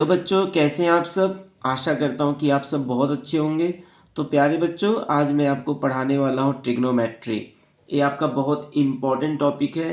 तो बच्चों कैसे हैं आप सब। आशा करता हूँ कि आप सब बहुत अच्छे होंगे। तो प्यारे बच्चों, आज मैं आपको पढ़ाने वाला हूँ ट्रिग्नोमेट्री। ये आपका बहुत इम्पॉर्टेंट टॉपिक है,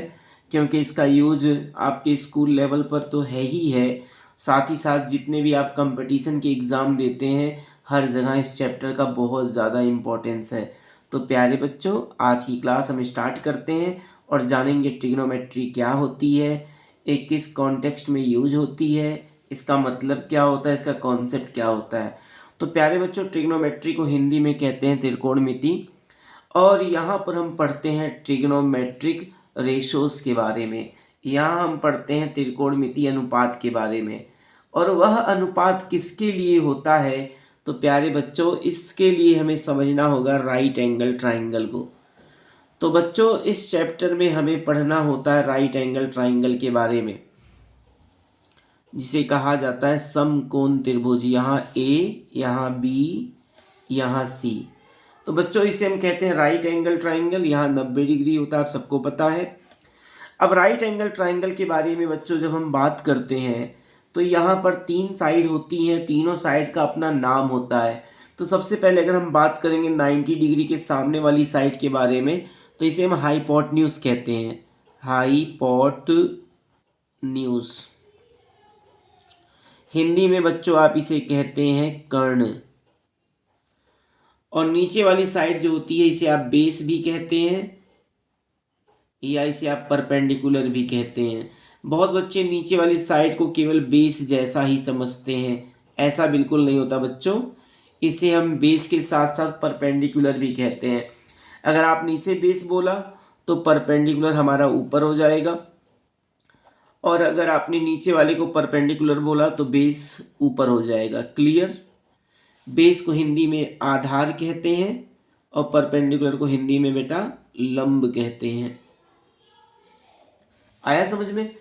क्योंकि इसका यूज आपके स्कूल लेवल पर तो है ही है, साथ ही साथ जितने भी आप कंपटीशन के एग्ज़ाम देते हैं हर जगह इस चैप्टर का बहुत ज़्यादा इम्पोर्टेंस है। तो प्यारे बच्चों, आज की क्लास हम स्टार्ट करते हैं और जानेंगे ट्रिग्नोमेट्री क्या होती है, एक किस कॉन्टेक्स्ट में यूज होती है, इसका मतलब क्या होता है, इसका कॉन्सेप्ट क्या होता है। तो प्यारे बच्चों, ट्रिग्नोमेट्री को हिंदी में कहते हैं त्रिकोणमिति। और यहाँ पर हम पढ़ते हैं ट्रिग्नोमेट्रिक रेशोस के बारे में। यहाँ हम पढ़ते हैं त्रिकोणमिति अनुपात के बारे में। और वह अनुपात किसके लिए होता है, तो प्यारे बच्चों इसके लिए हमें समझना होगा राइट एंगल ट्राइंगल को। तो बच्चों इस चैप्टर में हमें पढ़ना होता है राइट एंगल ट्राइंगल के बारे में, जिसे कहा जाता है समकोण त्रिभुज। यहाँ ए, यहाँ बी, यहाँ सी। तो बच्चों इसे हम कहते हैं राइट एंगल ट्राइंगल। यहाँ 90 डिग्री होता है, आप सबको पता है। अब राइट एंगल ट्राइंगल के बारे में बच्चों जब हम बात करते हैं तो यहाँ पर 3 साइड होती हैं, तीनों साइड का अपना नाम होता है। तो सबसे पहले अगर हम बात करेंगे 90 डिग्री के सामने वाली साइड के बारे में, तो इसे हम हाइपोटेन्यूज कहते हैं। हाइपोटेन्यूज हिंदी में बच्चों आप इसे कहते हैं कर्ण। और नीचे वाली साइड जो होती है इसे आप बेस भी कहते हैं, या इसे आप परपेंडिकुलर भी कहते हैं। बहुत बच्चे नीचे वाली साइड को केवल बेस जैसा ही समझते हैं, ऐसा बिल्कुल नहीं होता बच्चों। इसे हम बेस के साथ साथ परपेंडिकुलर भी कहते हैं। अगर आपने इसे बेस बोला तो परपेंडिकुलर हमारा ऊपर हो जाएगा, और अगर आपने नीचे वाले को परपेंडिकुलर बोला तो बेस ऊपर हो जाएगा। क्लियर। बेस को हिंदी में आधार कहते हैं और परपेंडिकुलर को हिंदी में बेटा लंब कहते हैं। आया समझ में।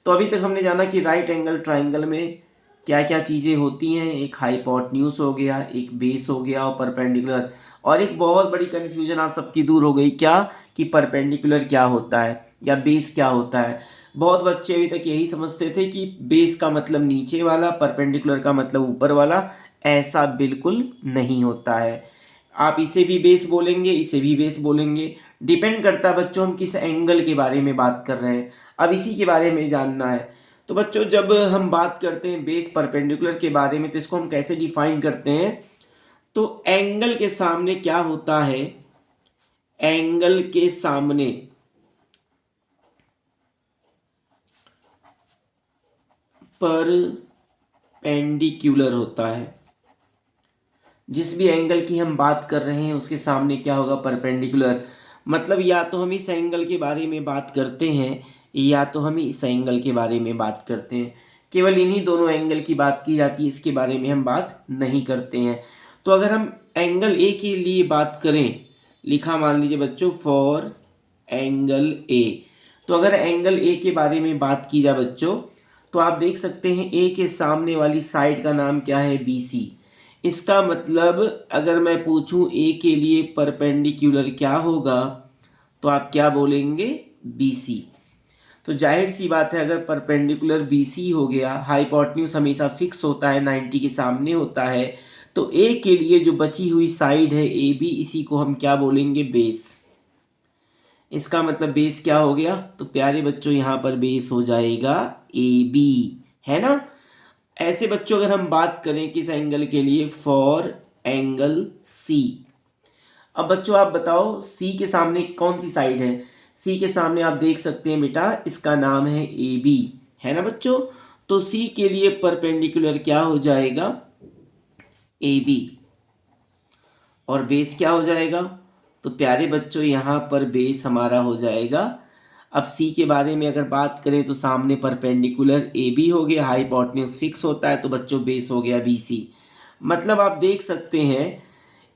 तो अभी तक हमने जाना कि राइट एंगल ट्राइंगल में क्या क्या चीज़ें होती हैं। एक हाइपोटेन्यूज हो गया, एक बेस हो गया और परपेंडिकुलर। और एक बहुत बड़ी कन्फ्यूजन आप सबकी दूर हो गई, क्या कि परपेंडिकुलर क्या होता है या बेस क्या होता है। बहुत बच्चे अभी तक यही समझते थे कि बेस का मतलब नीचे वाला, परपेंडिकुलर का मतलब ऊपर वाला। ऐसा बिल्कुल नहीं होता है। आप इसे भी बेस बोलेंगे, इसे भी बेस बोलेंगे, डिपेंड करता है बच्चों हम किस एंगल के बारे में बात कर रहे हैं। अब इसी के बारे में जानना है। तो बच्चों जब हम बात करते हैं बेस परपेंडिकुलर के बारे में, तो इसको हम कैसे डिफाइन करते हैं। तो एंगल के सामने क्या होता है, एंगल के सामने परपेंडिकुलर होता है। जिस भी एंगल की हम बात कर रहे हैं उसके सामने क्या होगा, परपेंडिकुलर। मतलब या तो हम इस एंगल के बारे में बात करते हैं या तो हम इस एंगल के बारे में बात करते हैं। केवल इन्हीं दोनों एंगल की बात की जाती है, इसके बारे में हम बात नहीं करते हैं। तो अगर हम एंगल ए के लिए बात करें, लिखा मान लीजिए बच्चों फॉर एंगल ए। तो अगर एंगल ए के बारे में बात की जाए बच्चों, तो आप देख सकते हैं ए के सामने वाली साइड का नाम क्या है, बी सी। इसका मतलब अगर मैं पूछूं ए के लिए परपेंडिकुलर क्या होगा, तो आप क्या बोलेंगे, बी सी। तो जाहिर सी बात है अगर परपेंडिकुलर बी सी हो गया, हाइपोटेन्यूज हमेशा फिक्स होता है, 90 के सामने होता है, तो ए के लिए जो बची हुई साइड है ए बी, इसी को हम क्या बोलेंगे, बेस। इसका मतलब बेस क्या हो गया, तो प्यारे बच्चों यहाँ पर बेस हो जाएगा ए बी, है ना। ऐसे बच्चों अगर हम बात करें किस एंगल के लिए, फॉर एंगल सी। अब बच्चों आप बताओ सी के सामने कौन सी साइड है। सी के सामने आप देख सकते हैं बेटा इसका नाम है ए बी, है ना बच्चों। तो सी के लिए परपेंडिकुलर क्या हो जाएगा, ए बी। और बेस क्या हो जाएगा, तो प्यारे बच्चों यहाँ पर बेस हमारा हो जाएगा। अब सी के बारे में अगर बात करें तो सामने परपेंडिकुलर ए बी हो गया, हाइपोटेन्यूज फिक्स होता है, तो बच्चों बेस हो गया बी सी। मतलब आप देख सकते हैं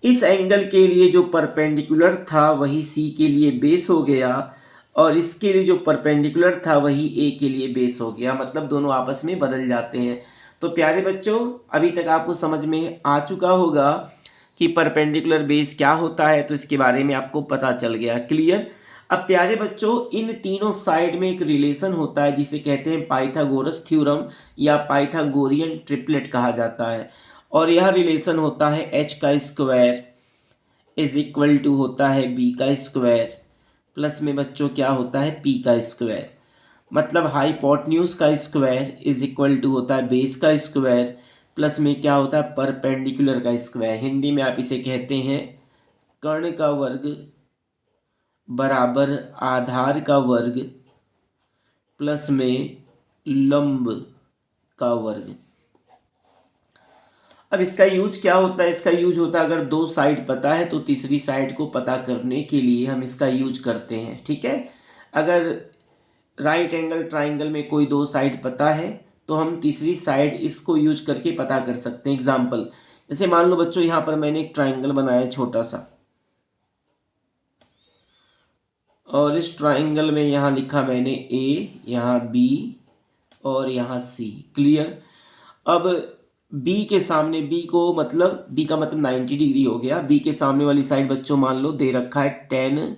इस एंगल के लिए जो परपेंडिकुलर था वही सी के लिए बेस हो गया, और इसके लिए जो परपेंडिकुलर था वही ए के लिए बेस हो गया। मतलब दोनों आपस में बदल जाते हैं। तो प्यारे बच्चों अभी तक आपको समझ में आ चुका होगा कि परपेंडिकुलर बेस क्या होता है, तो इसके बारे में आपको पता चल गया। क्लियर। अब प्यारे बच्चों, इन तीनों साइड में एक रिलेशन होता है जिसे कहते हैं पाइथागोरस थ्योरम या पाइथागोरियन ट्रिपलेट कहा जाता है। और यह रिलेशन होता है h का स्क्वायर इज इक्वल टू होता है b का स्क्वायर प्लस में बच्चों क्या होता है p का स्क्वायर। मतलब हाइपोटेन्यूज का स्क्वायर इज इक्वल टू होता है बेस का स्क्वायर प्लस में क्या होता है परपेंडिकुलर का स्क्वायर। हिंदी में आप इसे कहते हैं कर्ण का वर्ग बराबर आधार का वर्ग प्लस में लंब का वर्ग। अब इसका यूज क्या होता है? इसका यूज होता है अगर दो साइड पता है तो तीसरी साइड को पता करने के लिए हम इसका यूज करते हैं। ठीक है, अगर राइट एंगल ट्राइंगल में कोई दो साइड पता है तो हम तीसरी साइड इसको यूज करके पता कर सकते हैं। एग्जाम्पल, जैसे मान लो बच्चों यहाँ पर मैंने एक ट्राइंगल बनाया छोटा सा, और इस ट्राइंगल में यहाँ लिखा मैंने ए, यहाँ बी और यहाँ सी। क्लियर? अब बी के सामने, बी को मतलब बी का मतलब 90 डिग्री हो गया। बी के सामने वाली साइड बच्चों मान लो दे रखा है 10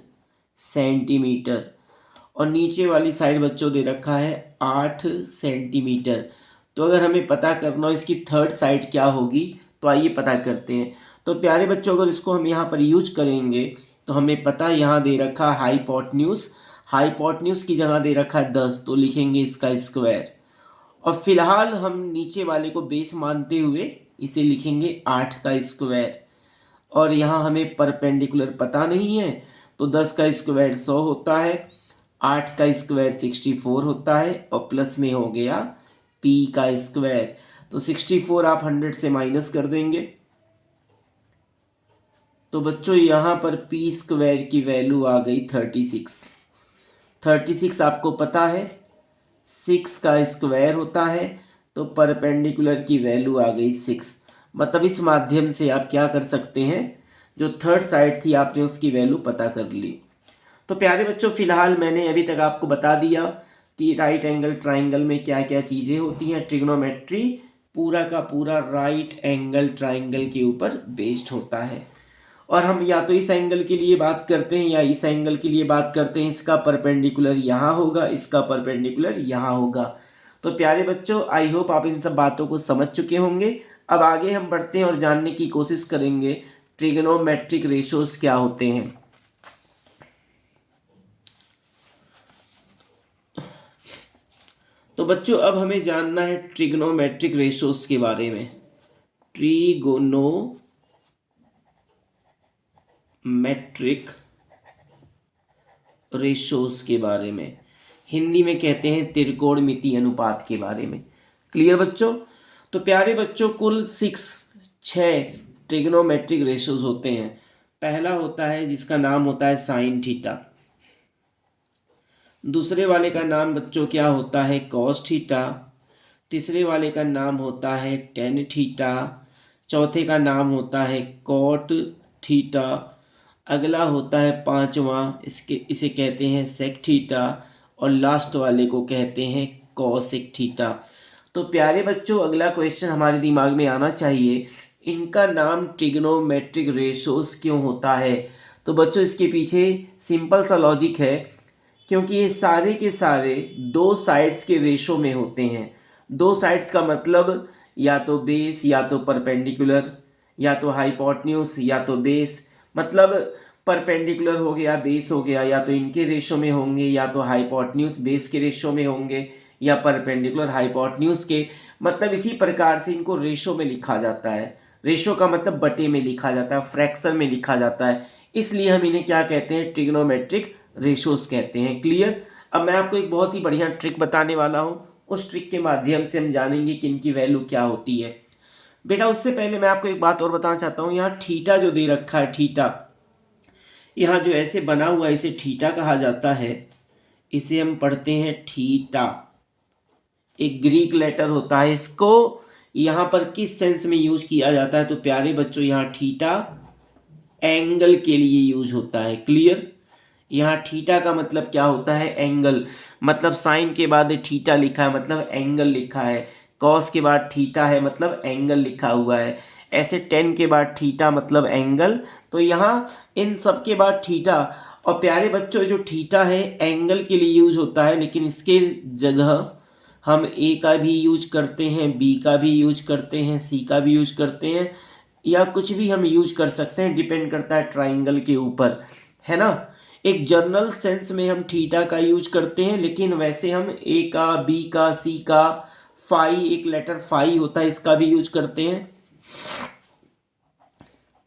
सेंटीमीटर और नीचे वाली साइड बच्चों दे रखा है 8 सेंटीमीटर। तो अगर हमें पता करना हो इसकी थर्ड साइड क्या होगी तो आइए पता करते हैं। तो प्यारे बच्चों, अगर इसको हम यहाँ पर यूज करेंगे तो हमें पता है यहाँ दे रखा है हाइपोटेन्यूज, हाइपोटेन्यूज की जगह दे रखा है 10 तो लिखेंगे इसका स्क्वायर। और फिलहाल हम नीचे वाले को बेस मानते हुए इसे लिखेंगे 8 का स्क्वायर। और यहाँ हमें परपेंडिकुलर पता नहीं है तो 10 का स्क्वायर 100 होता है, 8 का स्क्वायर 64 होता है और प्लस में हो गया p का स्क्वायर। तो 64 आप 100 से माइनस कर देंगे तो बच्चों यहाँ पर p स्क्वायर की वैल्यू आ गई 36। 36 आपको पता है 6 का स्क्वायर होता है तो परपेंडिकुलर की वैल्यू आ गई 6। मतलब इस माध्यम से आप क्या कर सकते हैं, जो थर्ड साइड थी आपने उसकी वैल्यू पता कर ली। तो प्यारे बच्चों, फिलहाल मैंने अभी तक आपको बता दिया कि राइट एंगल ट्राइंगल में क्या क्या चीज़ें होती हैं। ट्रिग्नोमेट्री पूरा का पूरा राइट एंगल ट्राइंगल के ऊपर बेस्ड होता है और हम या तो इस एंगल के लिए बात करते हैं या इस एंगल के लिए बात करते हैं। इसका परपेंडिकुलर यहाँ होगा, इसका परपेंडिकुलर यहाँ होगा। तो प्यारे बच्चों, आई होप आप इन सब बातों को समझ चुके होंगे। अब आगे हम बढ़ते हैं और जानने की कोशिश करेंगे ट्रिग्नोमेट्रिक रेशोज क्या होते हैं। तो बच्चों, अब हमें जानना है ट्रिग्नोमेट्रिक रेशोज के बारे में। ट्रिगोनोमेट्रिक रेशोज के बारे में, हिंदी में कहते हैं त्रिकोणमितीय अनुपात के बारे में। क्लियर बच्चों? तो प्यारे बच्चों, कुल 6 ट्रिग्नोमेट्रिक रेशोज होते हैं। पहला होता है जिसका नाम होता है साइन थीटा, दूसरे वाले का नाम बच्चों क्या होता है कॉस थीटा, तीसरे वाले का नाम होता है टेन थीटा, चौथे का नाम होता है कॉट थीटा, अगला होता है पांचवा इसे कहते हैं सेक थीटा और लास्ट वाले को कहते हैं कॉसेक थीटा। तो प्यारे बच्चों, अगला क्वेश्चन हमारे दिमाग में आना चाहिए, इनका नाम ट्रिग्नोमेट्रिक रेशोज क्यों होता है? तो बच्चों, इसके पीछे सिंपल सा लॉजिक है, क्योंकि ये सारे के सारे दो साइड्स के रेशो में होते हैं। दो साइड्स का मतलब या तो बेस या तो परपेंडिकुलर या तो हाइपोटेन्यूज या तो बेस। मतलब परपेंडिकुलर हो गया, बेस हो गया, या तो इनके रेशो में होंगे या तो हाइपोटेन्यूज बेस के रेशो में होंगे या परपेंडिकुलर हाइपोटेन्यूज के। मतलब इसी प्रकार से इनको रेशो में लिखा जाता है। रेशो का मतलब बटे में लिखा जाता है, फ्रैक्शन में लिखा जाता है, इसलिए हम इन्हें क्या कहते हैं ट्रिग्नोमेट्रिक रेशोज कहते हैं। क्लियर? अब मैं आपको एक बहुत ही बढ़िया ट्रिक बताने वाला हूँ, उस ट्रिक के माध्यम से हम जानेंगे कि इनकी वैल्यू क्या होती है। बेटा, उससे पहले मैं आपको एक बात और बताना चाहता हूँ। यहाँ थीटा जो दे रखा है, थीटा यहाँ जो ऐसे बना हुआ है इसे थीटा कहा जाता है। इसे हम पढ़ते हैं थीटा, एक ग्रीक लेटर होता है। इसको यहाँ पर किस सेंस में यूज किया जाता है? तो प्यारे बच्चों, यहाँ थीटा एंगल के लिए यूज होता है। क्लियर? यहाँ थीटा का मतलब क्या होता है? एंगल। मतलब साइन के बाद थीटा लिखा है मतलब एंगल लिखा है, कॉस के बाद थीटा है मतलब एंगल लिखा हुआ है, ऐसे टेन के बाद थीटा मतलब एंगल। तो यहाँ इन सब के बाद थीटा और प्यारे बच्चों जो थीटा है एंगल के लिए यूज होता है, लेकिन इसके जगह हम ए का भी यूज करते हैं, बी का भी यूज करते हैं, सी का भी यूज करते हैं, या कुछ भी हम यूज कर सकते हैं, डिपेंड करता है ट्राइंगल के ऊपर, है ना। एक जनरल सेंस में हम थीटा का यूज करते हैं, लेकिन वैसे हम ए का, बी का, सी का, फाई, एक लेटर फाई होता है, इसका भी यूज करते हैं।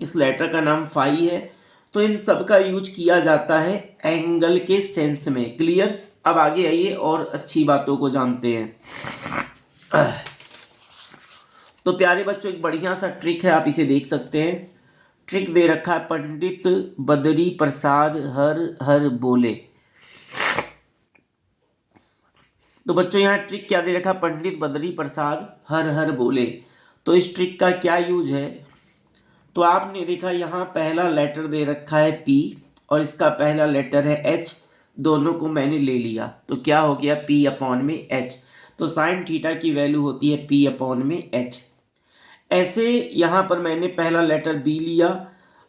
इस लेटर का नाम फाई है। तो इन सब का यूज किया जाता है एंगल के सेंस में। क्लियर। अब आगे आइए और अच्छी बातों को जानते हैं। तो प्यारे बच्चों एक बढ़िया सा ट्रिक है, आप इसे देख सकते हैं। ट्रिक दे रखा है, पंडित बद्री प्रसाद हर हर बोले। तो बच्चों यहाँ ट्रिक क्या दे रखा है, पंडित बद्री प्रसाद हर हर बोले। तो इस ट्रिक का क्या यूज है, तो आपने देखा यहाँ पहला लेटर दे रखा है P और इसका पहला लेटर है H, दोनों को मैंने ले लिया तो क्या हो गया P अपॉन में H। तो साइन थीटा की वैल्यू होती है P अपॉन में H। ऐसे यहाँ पर मैंने पहला लेटर B लिया,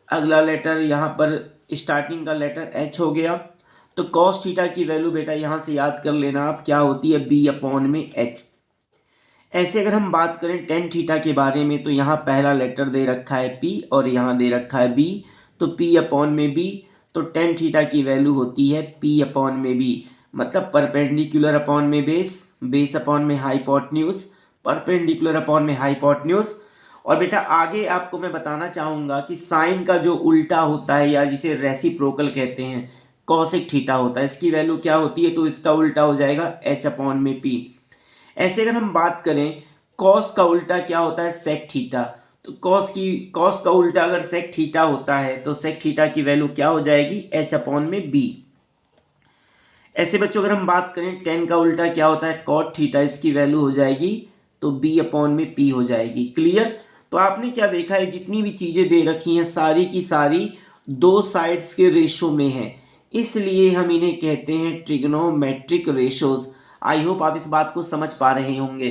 अगला लेटर यहाँ पर स्टार्टिंग का लेटर H हो गया। तो कॉस थीटा की वैल्यू बेटा यहाँ से याद कर लेना आप, क्या होती है B अपॉन में H। ऐसे अगर हम बात करें टेन थीटा के बारे में, तो यहाँ पहला लेटर दे रखा है P और यहाँ दे रखा है B, तो P अपॉन में B। तो टेन थीटा की वैल्यू होती है P अपॉन में B, मतलब परपेंडिकुलर अपॉन में बेस, बेस अपॉन में हाइपोटेन्यूज, परपेंडिकुलर अपॉन में हाइपोटेन्यूज। और बेटा आगे आपको मैं बताना चाहूँगा कि साइन का जो उल्टा होता है, या जिसे रेसिप्रोकल कहते हैं, कॉसेक थीटा होता है, इसकी वैल्यू क्या होती है, तो इसका उल्टा हो जाएगा H अपॉन में P। ऐसे अगर हम बात करें कॉस का उल्टा क्या होता है, सेक थीटा। तो कॉस का उल्टा अगर सेक थीटा होता है तो सेक थीटा की वैल्यू क्या हो जाएगी, H अपॉन में B। ऐसे बच्चों अगर हम बात करें टेन का उल्टा क्या होता है, कॉट थीटा, इसकी वैल्यू हो जाएगी तो B अपॉन में P हो जाएगी। क्लियर। तो आपने क्या देखा है, जितनी भी चीज़ें दे रखी हैं सारी की सारी दो साइड्स के रेशो में है, इसलिए हम इन्हें कहते हैं ट्रिग्नोमेट्रिक रेशोज। आई होप आप इस बात को समझ पा रहे होंगे।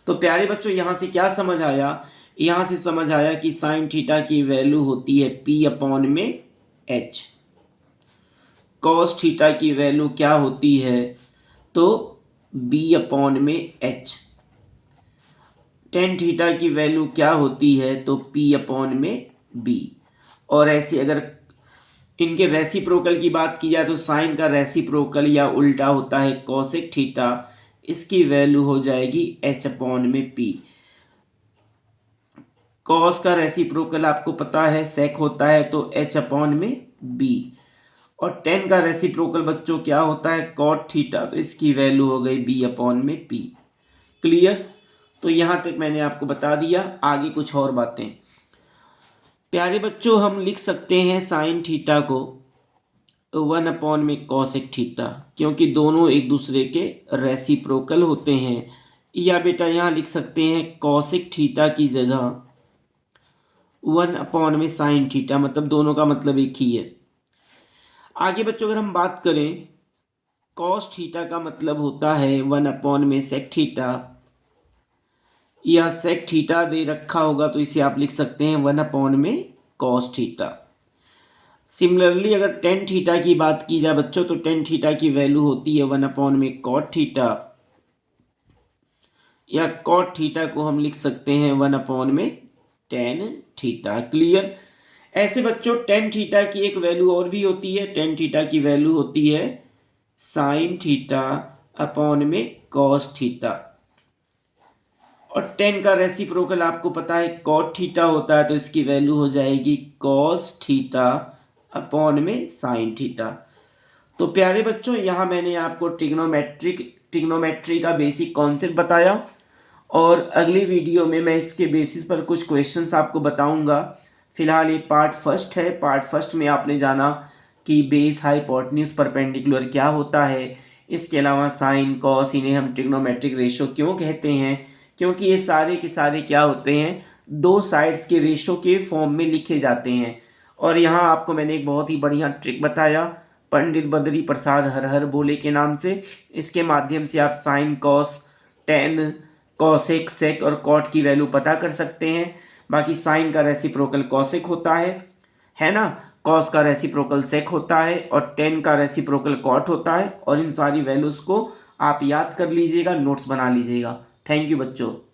तो प्यारे बच्चों यहाँ से क्या समझ आया, यहाँ से समझ आया कि साइन थीटा की वैल्यू होती है P अपॉन में H। कॉस थीटा की वैल्यू क्या होती है, तो B अपॉन में H। टेन थीटा की वैल्यू क्या होती है, तो P अपॉन में B। और ऐसे अगर इनके रेसिप्रोकल की बात की जाए तो साइन का रेसिप्रोकल या उल्टा होता है कॉसेक थीटा, इसकी वैल्यू हो जाएगी H अपॉन में P। कॉस का रेसिप्रोकल आपको पता है सेक होता है, तो H अपॉन में B। और टेन का रेसिप्रोकल बच्चों क्या होता है, कॉट थीटा, तो इसकी वैल्यू हो गई B अपॉन में P। क्लियर। तो यहाँ तक मैंने आपको बता दिया, आगे कुछ और बातें। प्यारे बच्चों हम लिख सकते हैं साइन थीटा को 1 अपॉन में कॉसेक थीटा, क्योंकि दोनों एक दूसरे के रेसिप्रोकल होते हैं। या बेटा यहाँ लिख सकते हैं कॉसेक थीटा की जगह 1 अपॉन में साइन थीटा, मतलब दोनों का मतलब एक ही है। आगे बच्चों अगर हम बात करें कॉस थीटा का मतलब होता है 1 अपॉन में सेक थीटा, या सेक थीटा दे रखा होगा तो इसे आप लिख सकते हैं 1 अपॉन में कॉस थीटा। सिमिलरली अगर टेन थीटा की बात की जाए बच्चों, तो टेन थीटा की वैल्यू होती है 1 अपॉन में कॉट थीटा, या कॉट थीटा को हम लिख सकते हैं 1 अपॉन में टेन थीटा। क्लियर। ऐसे बच्चों टेन थीटा की एक वैल्यू और भी होती है, टेन थीटा की वैल्यू होती है साइन थीटा अपॉन में कॉस थीटा। और टेन का रेसिप्रोकल आपको पता है कॉट थीटा होता है, तो इसकी वैल्यू हो जाएगी कॉस थीटा अपॉन में साइन थीटा। तो प्यारे बच्चों यहाँ मैंने आपको ट्रिग्नोमेट्री का बेसिक कॉन्सेप्ट बताया, और अगली वीडियो में मैं इसके बेसिस पर कुछ क्वेश्चंस आपको बताऊंगा। फिलहाल ये पार्ट फर्स्ट है। पार्ट फर्स्ट में आपने जाना कि बेस, हाइपोटेन्यूज, परपेंडिकुलर क्या होता है। इसके अलावा साइन, कॉस, इन्हें हम ट्रिग्नोमेट्रिक रेशो क्यों कहते हैं, क्योंकि ये सारे के सारे क्या होते हैं, दो साइड्स के रेशो के फॉर्म में लिखे जाते हैं। और यहाँ आपको मैंने एक बहुत ही बढ़िया ट्रिक बताया, पंडित बद्री प्रसाद हर हर बोले के नाम से। इसके माध्यम से आप साइन, कॉस, टेन, कॉसेक, सेक और कॉट की वैल्यू पता कर सकते हैं। बाकी साइन का रेसिप्रोकल कॉसेक होता है ना। कॉस का रेसिप्रोकल सेक होता है और टेन का रेसिप्रोकल कॉट होता है। और इन सारी वैल्यूज़ को आप याद कर लीजिएगा, नोट्स बना लीजिएगा। थैंक यू बच्चों।